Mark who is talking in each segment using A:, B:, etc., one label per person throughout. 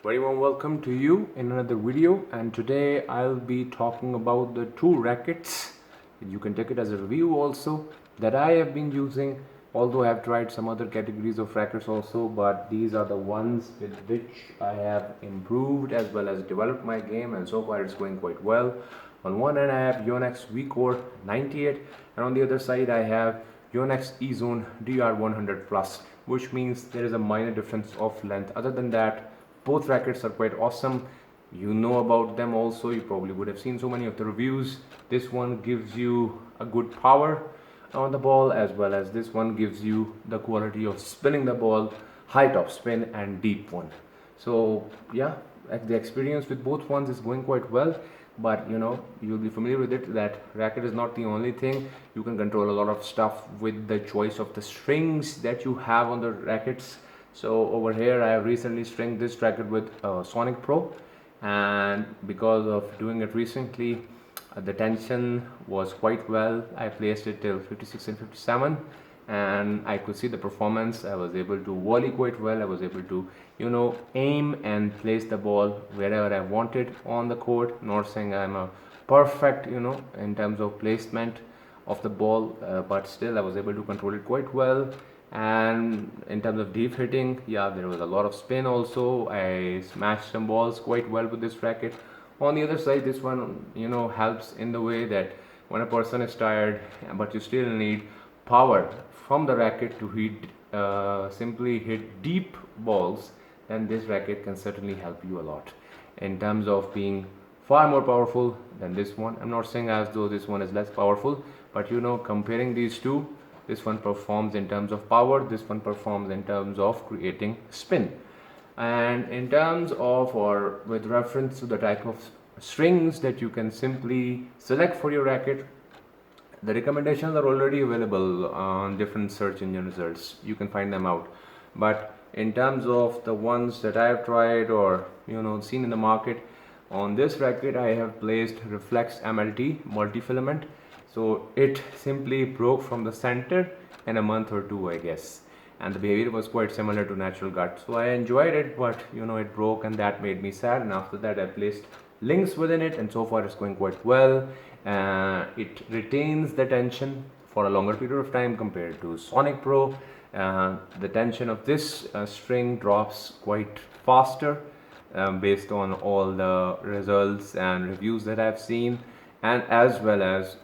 A: Very warm welcome to you in another video, and today I'll be talking about the two rackets. You can take it as a review also that I have been using, although I have tried some other categories of rackets also, but these are the ones with which I have improved as well as developed my game, and so far it's going quite well. On one end I have Yonex Vcore 98 and on the other side I have Yonex Ezone DR100 Plus, which means there is a minor difference of length. Other than that, both rackets are quite awesome. You know about them also, you probably would have seen so many of the reviews. This one gives you a good power on the ball, as well as this one gives you the quality of spinning the ball, high top spin and deep one. So yeah, the experience with both ones is going quite well, but you'll be familiar with it that racket is not the only thing. You can control a lot of stuff with the choice of the strings that you have on the rackets. So over here I have recently stringed this racket with Sonic Pro, and because of doing it recently, the tension was quite well. I placed it till 56 and 57 and I could see the performance. I was able to volley quite well. I was able to aim and place the ball wherever I wanted on the court. Not saying I'm a perfect in terms of placement of the ball, but still I was able to control it quite well. And in terms of deep hitting, yeah, there was a lot of spin also. I smashed some balls quite well with this racket. On the other side, this one helps in the way that when a person is tired but you still need power from the racket to hit simply hit deep balls, then this racket can certainly help you a lot in terms of being far more powerful than this one. I'm not saying as though this one is less powerful, but comparing these two, this one performs in terms of power, this one performs in terms of creating spin. And in terms of, or with reference to the type of strings that you can simply select for your racket, the recommendations are already available on different search engine results. You can find them out. But in terms of the ones that I have tried or seen in the market, on this racket I have placed Reflex MLT multi-filament. So it simply broke from the center in a month or two, I guess, and the behavior was quite similar to natural gut. So I enjoyed it, but it broke and that made me sad. And after that I placed lynx within it, and so far it's going quite well. It retains the tension for a longer period of time compared to Sonic Pro. The tension of this string drops quite faster based on all the results and reviews that I've seen, and as well as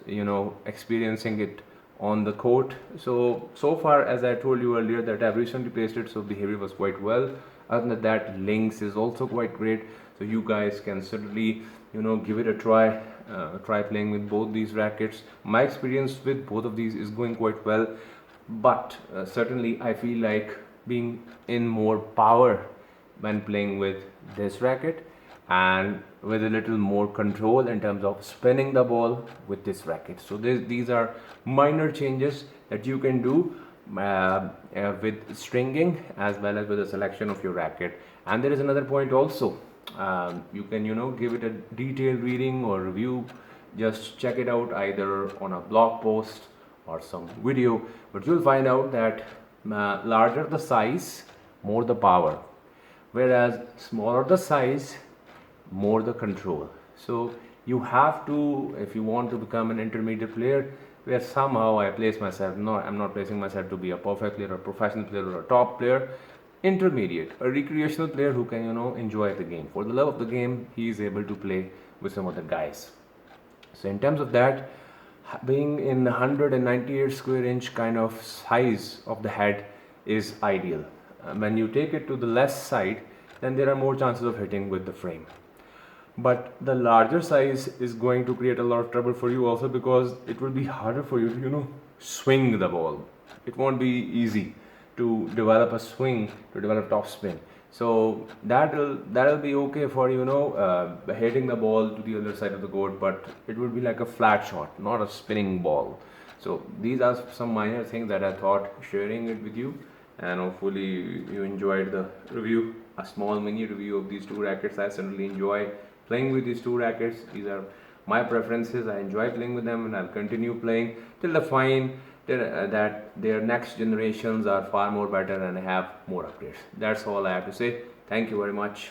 A: experiencing it on the court. So far, as I told you earlier, that I've recently placed it, so behavior was quite well. Other than that, lynx is also quite great, so you guys can certainly give it a try. Try playing with both these rackets. My experience with both of these is going quite well, but certainly I feel like being in more power when playing with this racket, and with a little more control in terms of spinning the ball with this racket. So these are minor changes that you can do with stringing as well as with the selection of your racket. And there is another point also. You can give it a detailed reading or review. Just check it out either on a blog post or some video, but you'll find out that larger the size, more the power, whereas smaller the size, more the control. So you have to, if you want to become an intermediate player, where somehow I place myself, I'm not placing myself to be a perfect player or a professional player or a top player, intermediate, a recreational player who can enjoy the game. For the love of the game, he is able to play with some other guys. So in terms of that, being in 198 square inch kind of size of the head is ideal. When you take it to the less side, then there are more chances of hitting with the frame. But the larger size is going to create a lot of trouble for you also, because it will be harder for you to swing the ball. It won't be easy to develop a swing, to develop top spin. So that'll be okay for hitting the ball to the other side of the court, but it would be like a flat shot, not a spinning ball. So these are some minor things that I thought sharing it with you, and hopefully you enjoyed the review, a small mini review of these two rackets. I certainly enjoy playing with these two rackets. These are my preferences. I enjoy playing with them, and I'll continue playing till I find that their next generations are far more better and have more upgrades. That's all I have to say. Thank you very much.